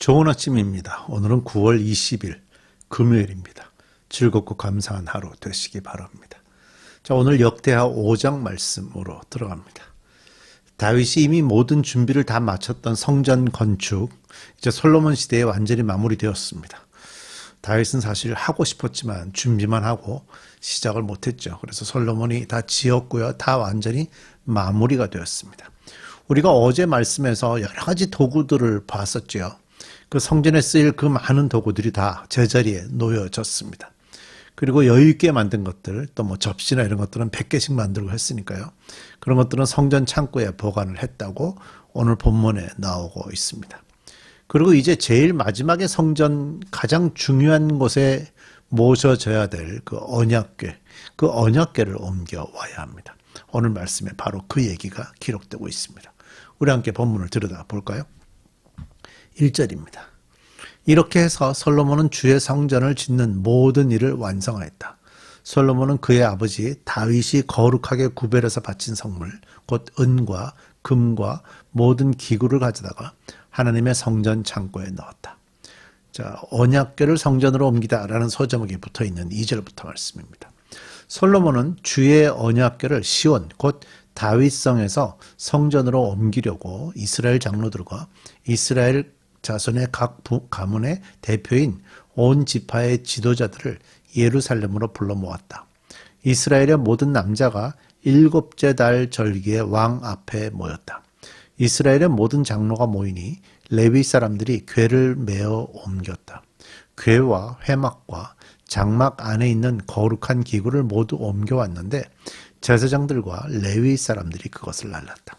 좋은 아침입니다. 오늘은 9월 20일 금요일입니다. 즐겁고 감사한 하루 되시기 바랍니다. 자, 오늘 역대하 5장 말씀으로 들어갑니다. 다윗이 이미 모든 준비를 다 마쳤던 성전 건축, 이제 솔로몬 시대에 완전히 마무리되었습니다. 다윗은 사실 하고 싶었지만 준비만 하고 시작을 못했죠. 그래서 솔로몬이 다 지었고요. 다 완전히 마무리가 되었습니다. 우리가 어제 말씀에서 여러 가지 도구들을 봤었죠. 그 성전에 쓰일 그 많은 도구들이 다 제자리에 놓여졌습니다. 그리고 여유 있게 만든 것들, 또 뭐 접시나 이런 것들은 100개씩 만들고 했으니까요. 그런 것들은 성전 창고에 보관을 했다고 오늘 본문에 나오고 있습니다. 그리고 이제 제일 마지막에 성전 가장 중요한 곳에 모셔져야 될 그 언약궤, 그 언약궤를 옮겨와야 합니다. 오늘 말씀에 바로 그 얘기가 기록되고 있습니다. 우리 함께 본문을 들여다볼까요? 1절입니다. 이렇게 해서 솔로몬은 주의 성전을 짓는 모든 일을 완성하였다. 솔로몬은 그의 아버지 다윗이 거룩하게 구별해서 바친 성물, 곧 은과 금과 모든 기구를 가져다가 하나님의 성전 창고에 넣었다. 자, 언약궤를 성전으로 옮기다라는 소제목이 붙어있는 2절부터 말씀입니다. 솔로몬은 주의 언약궤를 시온, 곧 다윗성에서 성전으로 옮기려고 이스라엘 장로들과 이스라엘 자손의 각 가문의 대표인 온 지파의 지도자들을 예루살렘으로 불러 모았다. 이스라엘의 모든 남자가 7째 달 절기에 왕 앞에 모였다. 이스라엘의 모든 장로가 모이니 레위 사람들이 궤를 메어 옮겼다. 궤와 회막과 장막 안에 있는 거룩한 기구를 모두 옮겨왔는데 제사장들과 레위 사람들이 그것을 날랐다.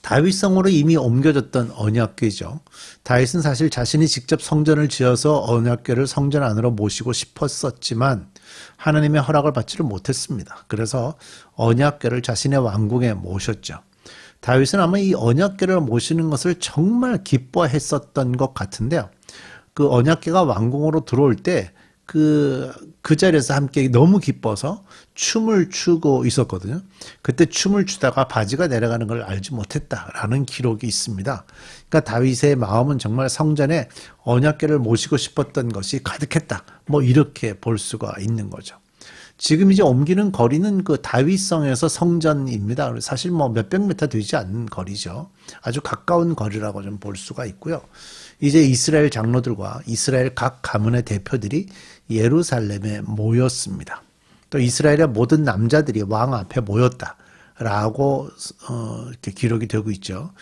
다윗성으로 이미 옮겨졌던 언약궤죠. 다윗은 사실 자신이 직접 성전을 지어서 언약궤를 성전 안으로 모시고 싶었었지만 하나님의 허락을 받지를 못했습니다. 그래서 언약궤를 자신의 왕궁에 모셨죠. 다윗은 아마 이 언약궤를 모시는 것을 정말 기뻐했었던 것 같은데요. 그 언약궤가 왕궁으로 들어올 때 그 자리에서 함께 너무 기뻐서 춤을 추고 있었거든요. 그때 춤을 추다가 바지가 내려가는 걸 알지 못했다라는 기록이 있습니다. 그러니까 다윗의 마음은 정말 성전에 언약궤를 모시고 싶었던 것이 가득했다. 뭐 이렇게 볼 수가 있는 거죠. 지금 이제 옮기는 거리는 그 다윗성에서 성전입니다. 사실 뭐 몇백 미터 되지 않는 거리죠. 아주 가까운 거리라고 좀 볼 수가 있고요. 이제 이스라엘 장로들과 이스라엘 각 가문의 대표들이 예루살렘에 모였습니다. 또 이스라엘의 모든 남자들이 왕 앞에 모였다라고 이렇게 기록이 되고 있죠.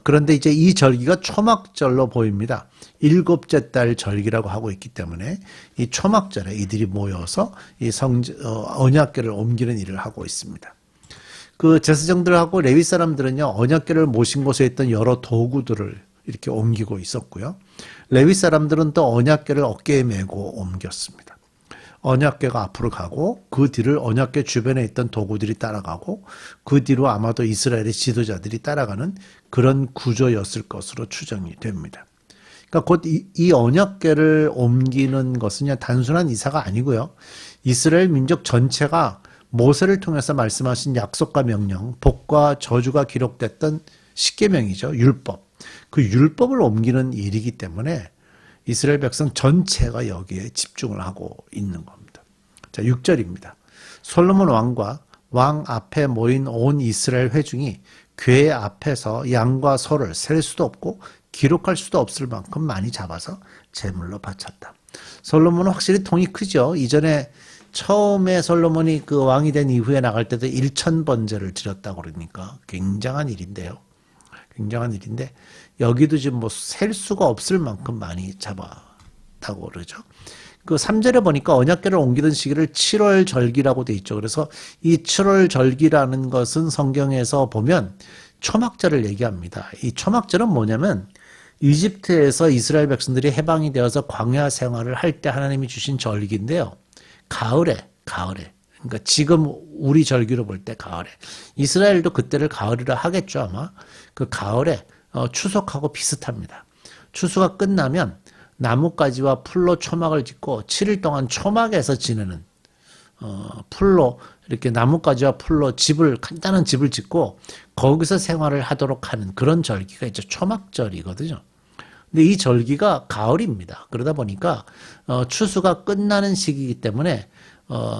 그런데 이제 이 절기가 초막절로 보입니다. 7째 달 절기라고 하고 있기 때문에 이 초막절에 이들이 모여서 이 언약궤를 옮기는 일을 하고 있습니다. 그 제사장들하고 레위 사람들은요, 언약궤를 모신 곳에 있던 여러 도구들을 이렇게 옮기고 있었고요. 레위 사람들은 또 언약궤를 어깨에 메고 옮겼습니다. 언약궤가 앞으로 가고 그 뒤를 언약궤 주변에 있던 도구들이 따라가고 그 뒤로 아마도 이스라엘의 지도자들이 따라가는 그런 구조였을 것으로 추정이 됩니다. 그러니까 곧 이 언약궤를 옮기는 것은 그냥 단순한 이사가 아니고요. 이스라엘 민족 전체가 모세를 통해서 말씀하신 약속과 명령, 복과 저주가 기록됐던 십계명이죠. 율법. 그 율법을 옮기는 일이기 때문에 이스라엘 백성 전체가 여기에 집중을 하고 있는 겁니다. 자, 6절입니다. 솔로몬 왕과 왕 앞에 모인 온 이스라엘 회중이 궤 앞에서 양과 소를 셀 수도 없고 기록할 수도 없을 만큼 많이 잡아서 제물로 바쳤다. 솔로몬은 확실히 통이 크죠. 이전에 처음에 솔로몬이 그 왕이 된 이후에 나갈 때도 1000번제를 드렸다고 그러니까 굉장한 일인데요. 굉장한 일인데 여기도 지금 뭐 셀 수가 없을 만큼 많이 잡았다고 그러죠. 그 3절에 보니까 언약궤를 옮기던 시기를 7월 절기라고 돼 있죠. 그래서 이 7월 절기라는 것은 성경에서 보면 초막절을 얘기합니다. 이 초막절은 뭐냐면 이집트에서 이스라엘 백성들이 해방이 되어서 광야 생활을 할 때 하나님이 주신 절기인데요. 가을에 그러니까 지금 우리 절기로 볼 때 가을에 이스라엘도 그때를 가을이라 하겠죠. 아마 그 가을에 추석하고 비슷합니다. 추수가 끝나면 나뭇가지와 풀로 초막을 짓고 7일 동안 초막에서 지내는 풀로 이렇게 나뭇가지와 풀로 간단한 집을 짓고 거기서 생활을 하도록 하는 그런 절기가 이제 초막절이거든요. 근데 이 절기가 가을입니다. 그러다 보니까 추수가 끝나는 시기이기 때문에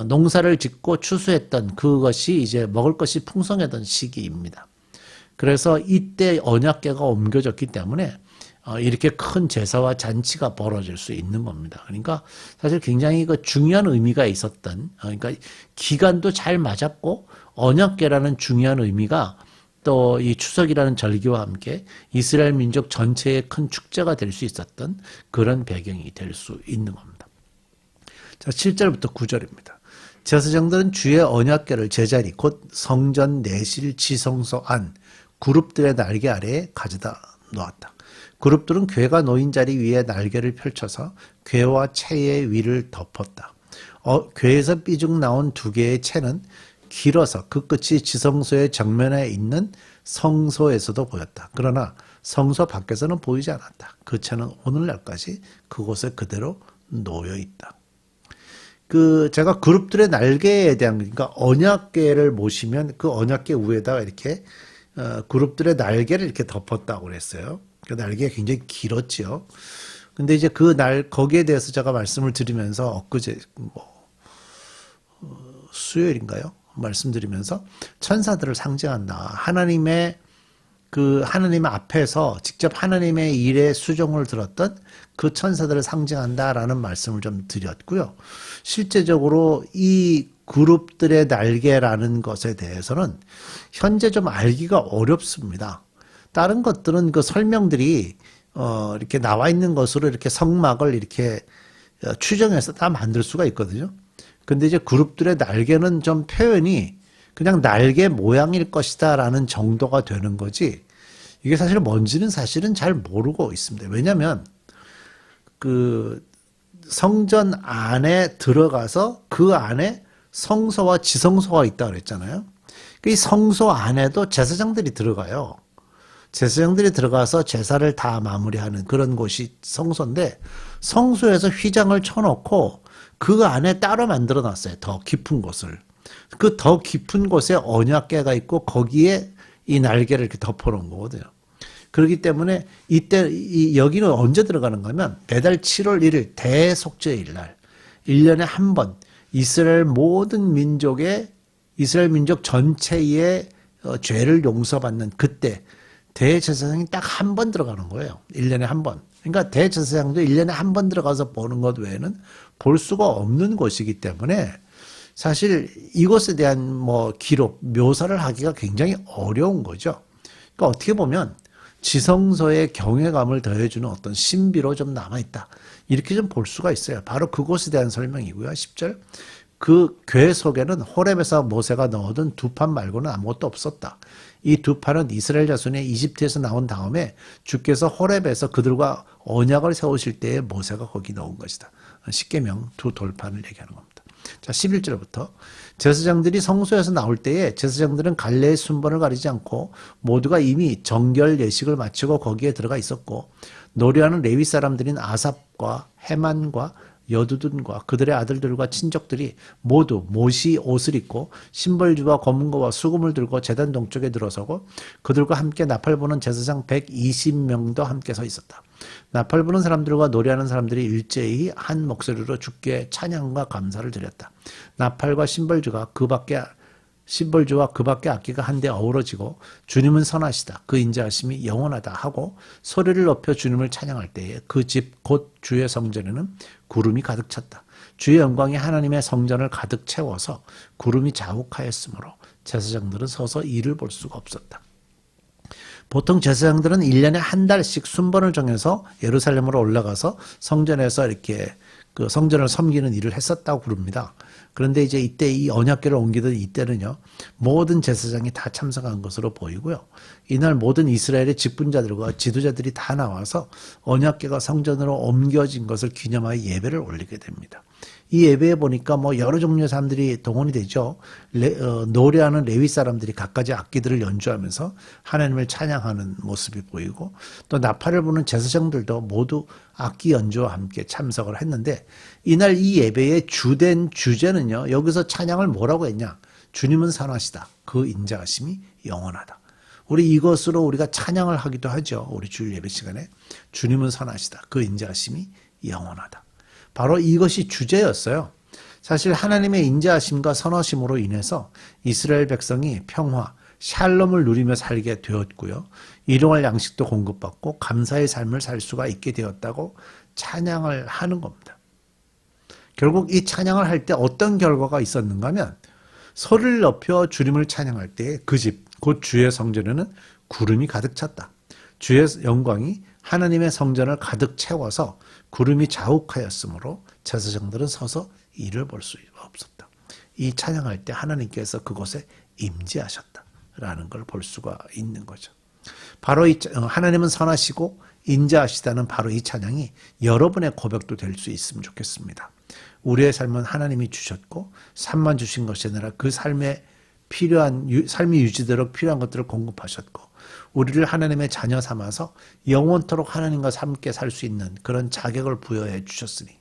농사를 짓고 추수했던 그것이 이제 먹을 것이 풍성했던 시기입니다. 그래서 이때 언약궤가 옮겨졌기 때문에 이렇게 큰 제사와 잔치가 벌어질 수 있는 겁니다. 그러니까 사실 굉장히 그 중요한 의미가 있었던, 그러니까 기간도 잘 맞았고 언약궤라는 중요한 의미가 또 이 추석이라는 절기와 함께 이스라엘 민족 전체의 큰 축제가 될 수 있었던 그런 배경이 될 수 있는 겁니다. 자, 7절부터 9절입니다. 제사장들은 주의 언약궤를 제자리 곧 성전 내실 지성소 안 그룹들의 날개 아래에 가져다 놓았다. 그룹들은 궤가 놓인 자리 위에 날개를 펼쳐서 궤와 채의 위를 덮었다. 궤에서 삐죽 나온 두 개의 채는 길어서 그 끝이 지성소의 정면에 있는 성소에서도 보였다. 그러나 성소 밖에서는 보이지 않았다. 그 채는 오늘날까지 그곳에 그대로 놓여 있다. 제가 그룹들의 날개에 대한, 그러니까 언약궤를 모시면 그 언약궤 위에다가 이렇게 그룹들의 날개를 이렇게 덮었다고 그랬어요. 그 날개가 굉장히 길었지요. 근데 이제 거기에 대해서 제가 말씀을 드리면서 엊그제 수요일인가요? 말씀드리면서 천사들을 상징한다. 하나님 앞에서 직접 하나님의 일에 수종을 들었던 그 천사들을 상징한다라는 말씀을 좀 드렸고요. 실제적으로 이 그룹들의 날개라는 것에 대해서는 현재 좀 알기가 어렵습니다. 다른 것들은 그 설명들이 이렇게 나와 있는 것으로 이렇게 성막을 이렇게 추정해서 다 만들 수가 있거든요. 근데 이제 그룹들의 날개는 좀 표현이 그냥 날개 모양일 것이다라는 정도가 되는 거지, 이게 사실 뭔지는 사실은 잘 모르고 있습니다. 왜냐하면 그 성전 안에 들어가서 그 안에 성소와 지성소가 있다고 그랬잖아요. 이 성소 안에도 제사장들이 들어가요. 제사장들이 들어가서 제사를 다 마무리하는 그런 곳이 성소인데, 성소에서 휘장을 쳐놓고 그 안에 따로 만들어 놨어요. 더 깊은 곳을. 그 더 깊은 곳에 언약궤가 있고 거기에 이 날개를 이렇게 덮어놓은 거거든요. 그렇기 때문에 여기는 언제 들어가는가 하면 매달 7월 1일 대속죄일 날 1년에 한 번 이스라엘 민족 전체의 죄를 용서받는 그때 대제사장이 딱 한 번 들어가는 거예요. 1년에 한 번. 그러니까 대제사장도 1년에 한 번 들어가서 보는 것 외에는 볼 수가 없는 곳이기 때문에 사실 이것에 대한 기록, 묘사를 하기가 굉장히 어려운 거죠. 그러니까 어떻게 보면 지성소의 경외감을 더해주는 어떤 신비로 좀 남아있다. 이렇게 좀 볼 수가 있어요. 바로 그곳에 대한 설명이고요. 10절. 그 궤 속에는 호렙에서 모세가 넣어둔 두 판 말고는 아무것도 없었다. 이 두 판은 이스라엘 자손이 이집트에서 나온 다음에 주께서 호렙에서 그들과 언약을 세우실 때에 모세가 거기 넣은 것이다. 십계명 두 돌판을 얘기하는 겁니다. 자, 11절부터 제사장들이 성소에서 나올 때에 제사장들은 갈래의 순번을 가리지 않고 모두가 이미 정결 예식을 마치고 거기에 들어가 있었고, 노래하는 레위 사람들인 아삽과 헤만과 여두둔과 그들의 아들들과 친족들이 모두 모시 옷을 입고 신벌주와 검은거와 수금을 들고 제단 동쪽에 들어서고 그들과 함께 나팔 부는 제사장 120명도 함께 서 있었다. 나팔 부는 사람들과 노래하는 사람들이 일제히 한 목소리로 주께 찬양과 감사를 드렸다. 나팔과 신벌주와 그 밖에 악기가 한데 어우러지고 주님은 선하시다. 그 인자하심이 영원하다 하고 소리를 높여 주님을 찬양할 때에 그 집 곧 주의 성전에는 구름이 가득 찼다. 주의 영광이 하나님의 성전을 가득 채워서 구름이 자욱하였으므로 제사장들은 서서 이를 볼 수가 없었다. 보통 제사장들은 1년에 한 달씩 순번을 정해서 예루살렘으로 올라가서 성전에서 이렇게 그 성전을 섬기는 일을 했었다고 부릅니다. 그런데 이제 이때 이 언약궤를 옮기던 이때는요, 모든 제사장이 다 참석한 것으로 보이고요. 이날 모든 이스라엘의 직분자들과 지도자들이 다 나와서 언약궤가 성전으로 옮겨진 것을 기념하여 예배를 올리게 됩니다. 이 예배에 보니까 여러 종류의 사람들이 동원이 되죠. 노래하는 레위 사람들이 갖가지 악기들을 연주하면서 하나님을 찬양하는 모습이 보이고, 또 나팔을 부는 제사장들도 모두 악기 연주와 함께 참석을 했는데, 이날 이 예배의 주된 주제는요, 여기서 찬양을 뭐라고 했냐? 주님은 선하시다. 그 인자하심이 영원하다. 우리 이것으로 우리가 찬양을 하기도 하죠. 우리 주일 예배 시간에 주님은 선하시다. 그 인자하심이 영원하다. 바로 이것이 주제였어요. 사실 하나님의 인자하심과 선하심으로 인해서 이스라엘 백성이 평화, 샬롬을 누리며 살게 되었고요. 일용할 양식도 공급받고 감사의 삶을 살 수가 있게 되었다고 찬양을 하는 겁니다. 결국 이 찬양을 할 때 어떤 결과가 있었는가 하면 소리를 높여 주님을 찬양할 때 그 집, 곧 주의 성전에는 구름이 가득 찼다. 주의 영광이 하나님의 성전을 가득 채워서 구름이 자욱하였으므로 제사장들은 서서 이를 볼 수 없었다. 이 찬양할 때 하나님께서 그곳에 임재하셨다라는 걸 볼 수가 있는 거죠. 바로 이 하나님은 선하시고 인자하시다는 바로 이 찬양이 여러분의 고백도 될 수 있으면 좋겠습니다. 우리의 삶은 하나님이 주셨고 삶만 주신 것이 아니라 그 삶에 필요한 삶이 유지되도록 필요한 것들을 공급하셨고 우리를 하나님의 자녀 삼아서 영원토록 하나님과 함께 살 수 있는 그런 자격을 부여해 주셨으니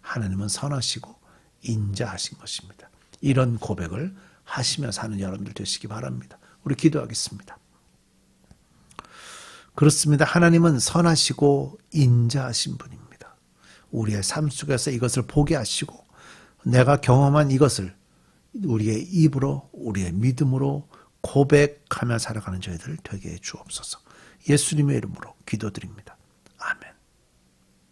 하나님은 선하시고 인자하신 것입니다. 이런 고백을 하시며 사는 여러분들 되시기 바랍니다. 우리 기도하겠습니다. 그렇습니다. 하나님은 선하시고 인자하신 분입니다. 우리의 삶 속에서 이것을 보게 하시고 내가 경험한 이것을 우리의 입으로 우리의 믿음으로 고백하며 살아가는 저희들 되게 해 주옵소서. 예수님의 이름으로 기도드립니다.